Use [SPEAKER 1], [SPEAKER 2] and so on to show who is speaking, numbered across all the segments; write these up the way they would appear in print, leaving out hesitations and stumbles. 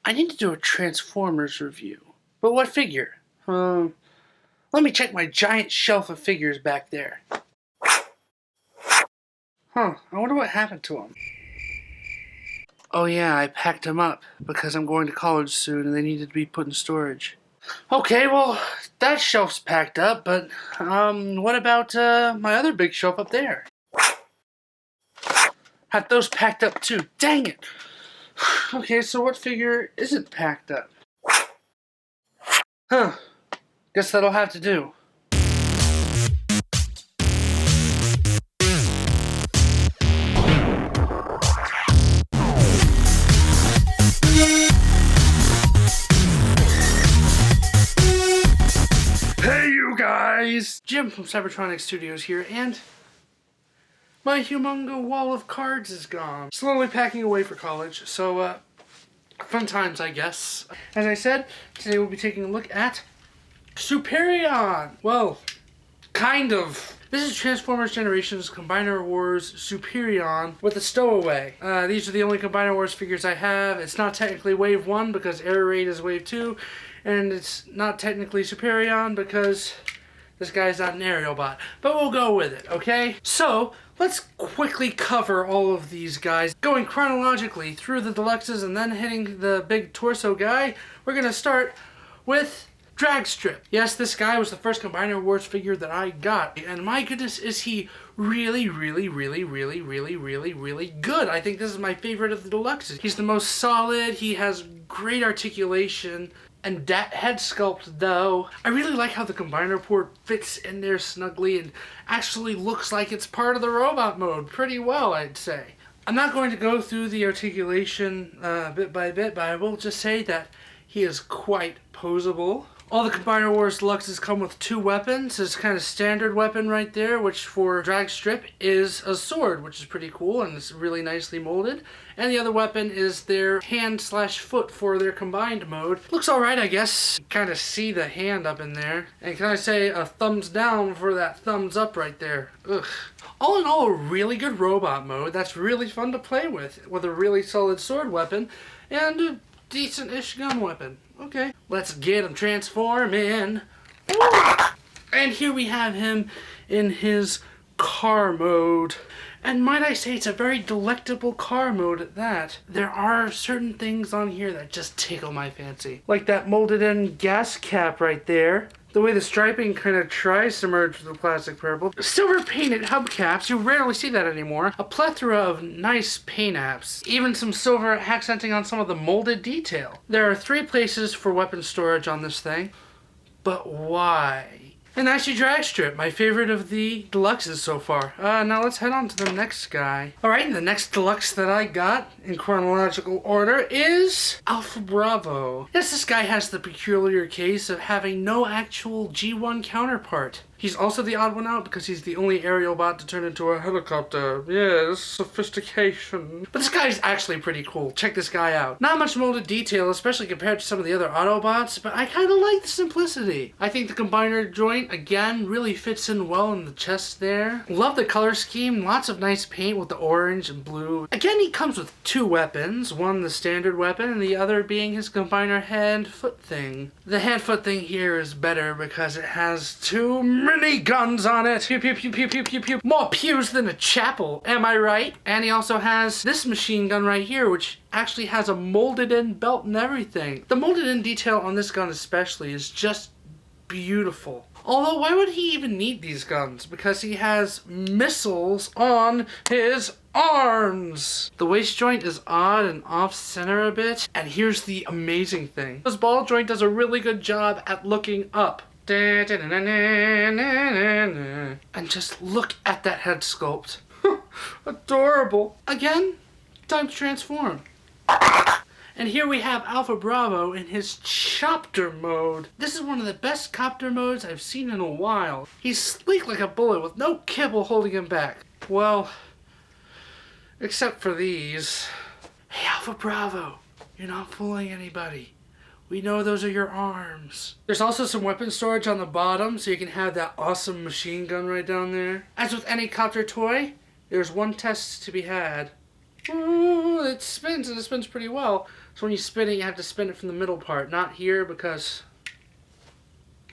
[SPEAKER 1] I need to do a Transformers review. But what figure? Let me check my giant shelf of figures back there. I wonder what happened to them. Oh yeah, I packed them up because I'm going to college soon and they needed to be put in storage. Okay, well, that shelf's packed up, but what about my other big shelf up there? Had those packed up too. Dang it! Okay, so what figure isn't packed up? Guess that'll have to do. Hey you guys! Jim from Cybertronic Studios here, and my humongo wall of cards is gone. Slowly packing away for college, so fun times I guess. As I said, today we'll be taking a look at Superion! Well, kind of. This is Transformers Generations Combiner Wars Superion with a stowaway. These are the only Combiner Wars figures I have. It's not technically Wave 1 because Air Raid is Wave 2. And it's not technically Superion because this guy's not an aerial bot. But we'll go with it, okay? So, let's quickly cover all of these guys. Going chronologically through the deluxes and then hitting the big torso guy. We're going to start with Dragstrip. Yes, this guy was the first Combiner Wars figure that I got. And my goodness, is he really good. I think this is my favorite of the deluxes. He's the most solid. He has great articulation. And that head sculpt, though, I really like how the Combiner port fits in there snugly and actually looks like it's part of the robot mode pretty well, I'd say. I'm not going to go through the articulation bit by bit, but I will just say that he is quite posable. All the Combiner Wars Deluxes come with two weapons. This kind of standard weapon right there, which for Dragstrip is a sword, which is pretty cool and it's really nicely molded. And the other weapon is their hand/foot for their combined mode. Looks alright, I guess. You kind of see the hand up in there. And can I say a thumbs down for that thumbs up right there. Ugh. All in all, a really good robot mode that's really fun to play with a really solid sword weapon and a decent-ish gun weapon. Okay, let's get him transforming. And here we have him in his car mode. And might I say, it's a very delectable car mode at that. There are certain things on here that just tickle my fancy. Like that molded in gas cap right there. The way the striping kind of tries to merge with the plastic purple. Silver painted hubcaps, you rarely see that anymore. A plethora of nice paint apps. Even some silver accenting on some of the molded detail. There are 3 places for weapon storage on this thing. But why? And that's your Dragstrip, my favorite of the deluxes so far. Now let's head on to the next guy. Alright, the next deluxe that I got, in chronological order, is Alpha Bravo. Yes, this guy has the peculiar case of having no actual G1 counterpart. He's also the odd one out because he's the only aerial bot to turn into a helicopter. Yes, sophistication. But this guy's actually pretty cool. Check this guy out. Not much molded detail, especially compared to some of the other Autobots, but I kind of like the simplicity. I think the combiner joint, again, really fits in well in the chest there. Love the color scheme. Lots of nice paint with the orange and blue. Again, he comes with 2 weapons. One, the standard weapon, and the other being his combiner hand-foot thing. The hand-foot thing here is better because it has 2 mini guns on it. Pew, pew, pew, pew, pew, pew, pew. More pews than a chapel, am I right? And he also has this machine gun right here, which actually has a molded in belt and everything. The molded in detail on this gun especially is just beautiful. Although, why would he even need these guns? Because he has missiles on his arms. The waist joint is odd and off-center a bit. And here's the amazing thing. This ball joint does a really good job at looking up. And just look at that head sculpt. Adorable. Again, time to transform. And here we have Alpha Bravo in his chopper mode. This is one of the best copter modes I've seen in a while. He's sleek like a bullet with no kibble holding him back. Well, except for these. Hey Alpha Bravo, you're not fooling anybody. We know those are your arms. There's also some weapon storage on the bottom, so you can have that awesome machine gun right down there. As with any copter toy, there's one test to be had. Ooh, it spins, and it spins pretty well. So when you spin it, you have to spin it from the middle part, not here because,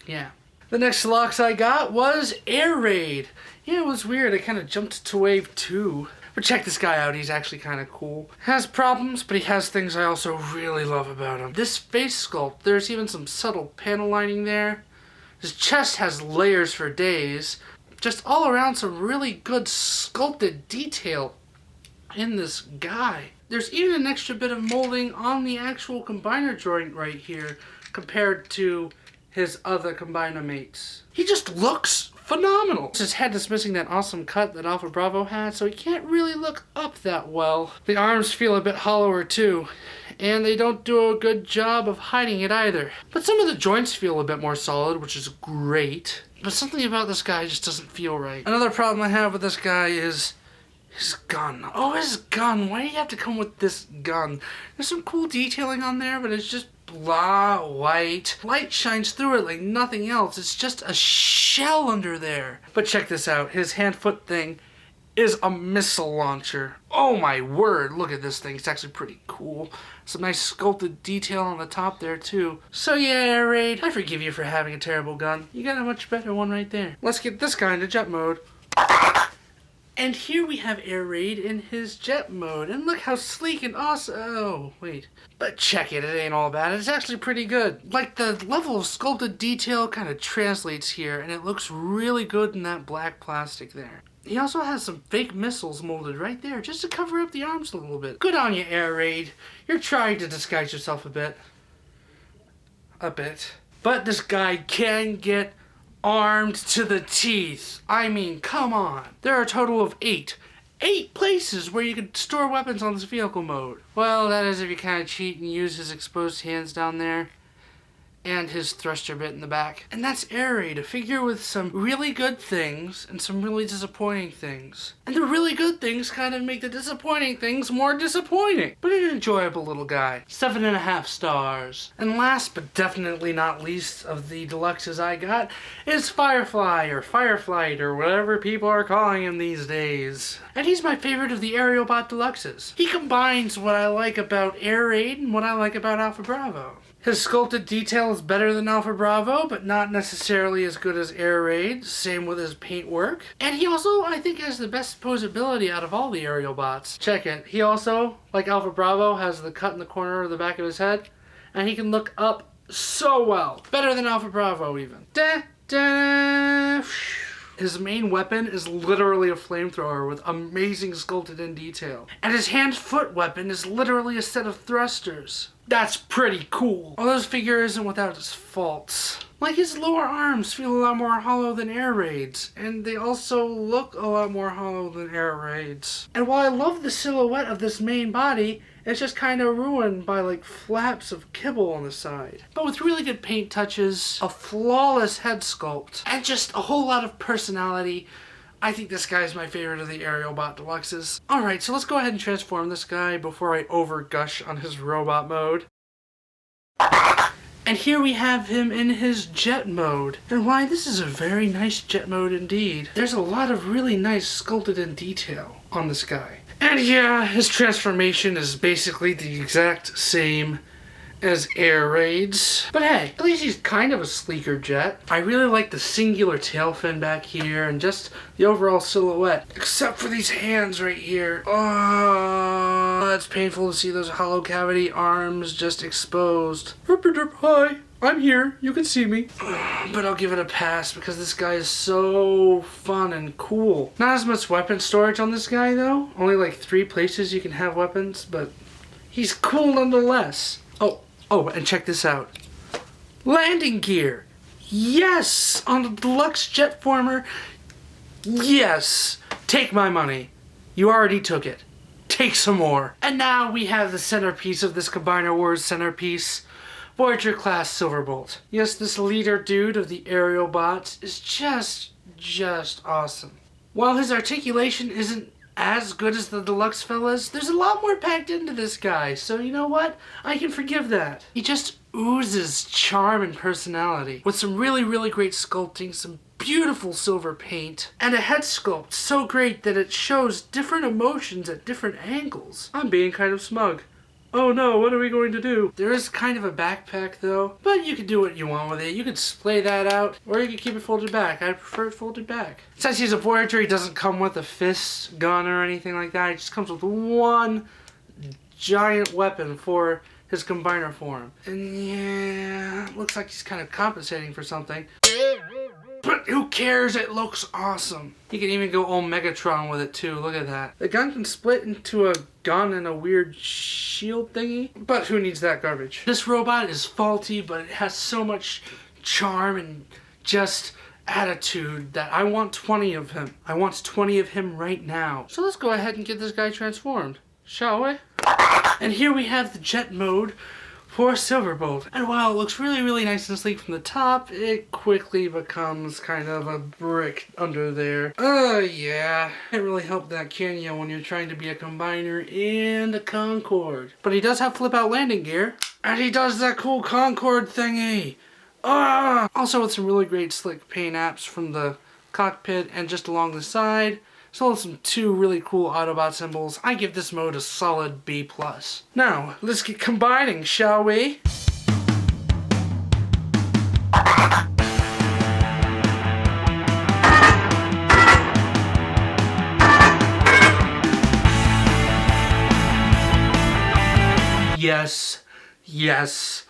[SPEAKER 1] yeah. The next deluxe I got was Air Raid. Yeah, it was weird. I kind of jumped to wave 2. But check this guy out. He's actually kind of cool. Has problems, but he has things I also really love about him. This face sculpt, there's even some subtle panel lining there. His chest has layers for days. Just all around some really good sculpted detail in this guy. There's even an extra bit of molding on the actual combiner joint right here compared to his other combiner mates. He just looks phenomenal. His head is missing that awesome cut that Alpha Bravo had, so he can't really look up that well. The arms feel a bit hollower too, and they don't do a good job of hiding it either. But some of the joints feel a bit more solid, which is great. But something about this guy just doesn't feel right. Another problem I have with this guy is his gun. Oh, his gun. Why do you have to come with this gun? There's some cool detailing on there, but it's just blah, white. Light shines through it like nothing else. It's just a shell under there. But check this out. His hand-foot thing is a missile launcher. Oh my word, look at this thing. It's actually pretty cool. Some nice sculpted detail on the top there too. So yeah, Air Raid, I forgive you for having a terrible gun. You got a much better one right there. Let's get this guy into jet mode. And here we have Air Raid in his jet mode. And look how sleek and awesome. Oh, wait. But check it, it ain't all bad. It's actually pretty good. Like, the level of sculpted detail kind of translates here, and it looks really good in that black plastic there. He also has some fake missiles molded right there, just to cover up the arms a little bit. Good on you, Air Raid. You're trying to disguise yourself a bit. But this guy can get armed to the teeth. I mean, come on. There are a total of 8 places where you can store weapons on this vehicle mode. Well, that is if you kind of cheat and use his exposed hands down there and his thruster bit in the back. And that's Air Raid, a figure with some really good things and some really disappointing things. And the really good things kind of make the disappointing things more disappointing. But an enjoyable little guy. 7.5 stars. And last but definitely not least of the deluxes I got is Firefly or Fireflight or whatever people are calling him these days. And he's my favorite of the Aerial Bot deluxes. He combines what I like about Air Raid and what I like about Alpha Bravo. His sculpted detail is better than Alpha Bravo, but not necessarily as good as Air Raid. Same with his paint work. And he also, I think, has the best posability out of all the aerial bots. Check it. He also, like Alpha Bravo, has the cut in the corner of the back of his head. And he can look up so well. Better than Alpha Bravo, even. His main weapon is literally a flamethrower with amazing sculpted in detail. And his hand-foot weapon is literally a set of thrusters. That's pretty cool. Although this figure isn't without its faults. Like, his lower arms feel a lot more hollow than Air Raid's, and they also look a lot more hollow than Air Raid's. And while I love the silhouette of this main body, it's just kind of ruined by like flaps of kibble on the side. But with really good paint touches, a flawless head sculpt, and just a whole lot of personality, I think this guy is my favorite of the Aerial Bot deluxes. Alright, so let's go ahead and transform this guy before I over-gush on his robot mode. And here we have him in his jet mode. And why, this is a very nice jet mode indeed. There's a lot of really nice sculpted in detail on this guy. And yeah, his transformation is basically the exact same as Air Raid's. But hey, at least he's kind of a sleeker jet. I really like the singular tail fin back here and just the overall silhouette. Except for these hands right here. Oh, it's painful to see those hollow cavity arms just exposed. Hi, I'm here. You can see me. But I'll give it a pass because this guy is so fun and cool. Not as much weapon storage on this guy though. Only like 3 places you can have weapons, but he's cool nonetheless. Oh, and check this out. Landing gear. Yes! On the deluxe jet former. Yes! Take my money. You already took it. Take some more. And now we have the centerpiece of this Combiner Wars centerpiece. Voyager class Silverbolt. Yes, this leader dude of the aerial bots is just awesome. While his articulation isn't as good as the deluxe fellas, there's a lot more packed into this guy, so you know what? I can forgive that. He just oozes charm and personality with some really great sculpting, some beautiful silver paint, and a head sculpt so great that it shows different emotions at different angles. I'm being kind of smug. Oh no, what are we going to do? There is kind of a backpack though, but you can do what you want with it. You could splay that out, or you could keep it folded back. I prefer it folded back. Since he's a Voyager, he doesn't come with a fist gun or anything like that. He just comes with one giant weapon for his combiner form. And yeah, looks like he's kind of compensating for something. But who cares? It looks awesome. You can even go all Megatron with it too. Look at that. The gun can split into a gun and a weird shield thingy. But who needs that garbage? This robot is faulty, but it has so much charm and just attitude that I want 20 of him. I want 20 of him right now. So let's go ahead and get this guy transformed, shall we? And here we have the jet mode for Silverbolt. And while it looks really, really nice and sleek from the top, it quickly becomes kind of a brick under there. Yeah. It really helped that, can ya, when you're trying to be a combiner and a Concorde. But he does have flip-out landing gear. And he does that cool Concorde thingy. Also with some really great slick paint apps from the cockpit and just along the side. So some two really cool Autobot symbols. I give this mode a solid B+. Now, let's get combining, shall we? Yes, yes.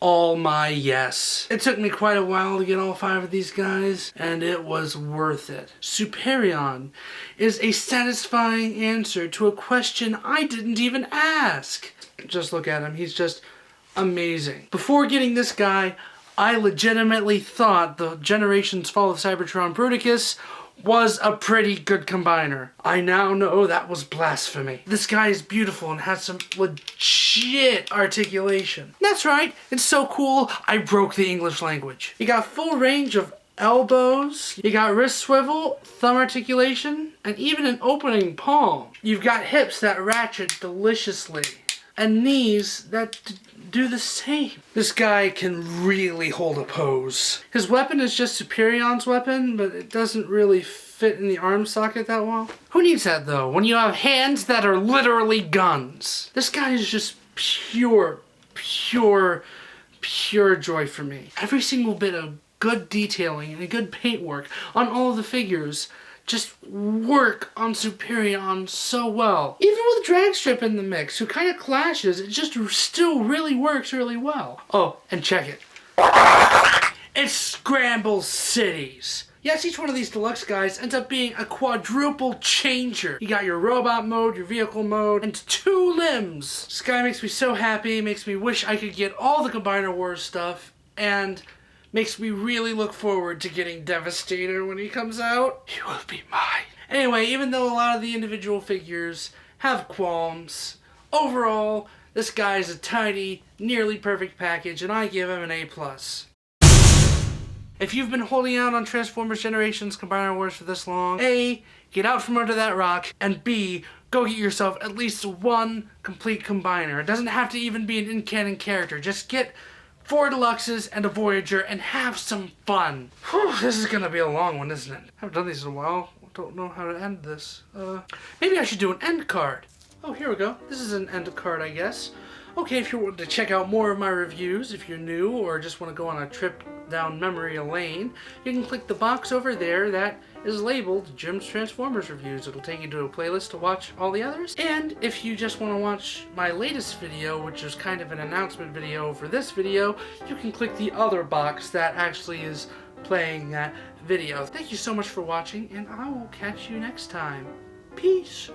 [SPEAKER 1] All my yes. It took me quite a while to get all 5 of these guys, and it was worth it. Superion is a satisfying answer to a question I didn't even ask. Just look at him, he's just amazing. Before getting this guy, I legitimately thought the Generations Fall of Cybertron Bruticus was a pretty good combiner. I now know that was blasphemy. This guy is beautiful and has some legit articulation. That's right, it's so cool, I broke the English language. You got full range of elbows, you got wrist swivel, thumb articulation, and even an opening palm. You've got hips that ratchet deliciously, and knees that do the same. This guy can really hold a pose. His weapon is just Superion's weapon, but it doesn't really fit in the arm socket that well. Who needs that though, when you have hands that are literally guns? This guy is just pure joy for me. Every single bit of good detailing and good paintwork on all of the figures just work on Superion so well. Even with Dragstrip in the mix, who kind of clashes, it just still really works really well. Oh, and check it. It scrambles cities. Yes, each one of these deluxe guys ends up being a quadruple changer. You got your robot mode, your vehicle mode, and 2 limbs. This guy makes me so happy, makes me wish I could get all the Combiner Wars stuff, and makes me really look forward to getting Devastator when he comes out. He will be mine. Anyway, even though a lot of the individual figures have qualms, overall, this guy is a tidy, nearly perfect package, and I give him an A+. If you've been holding out on Transformers Generations Combiner Wars for this long, A, get out from under that rock, and B, go get yourself at least 1 complete combiner. It doesn't have to even be an in-canon character. Just get 4 deluxes and a Voyager and have some fun. Whew, this is gonna be a long one, isn't it? I haven't done these in a while. I don't know how to end this. Maybe I should do an end card. Oh, here we go. This is an end card, I guess. Okay, if you want to check out more of my reviews, if you're new or just want to go on a trip down memory lane, you can click the box over there that is labeled Jim's Transformers Reviews. It'll take you to a playlist to watch all the others. And if you just want to watch my latest video, which is kind of an announcement video for this video, you can click the other box that actually is playing that video. Thank you so much for watching, and I will catch you next time. Peace.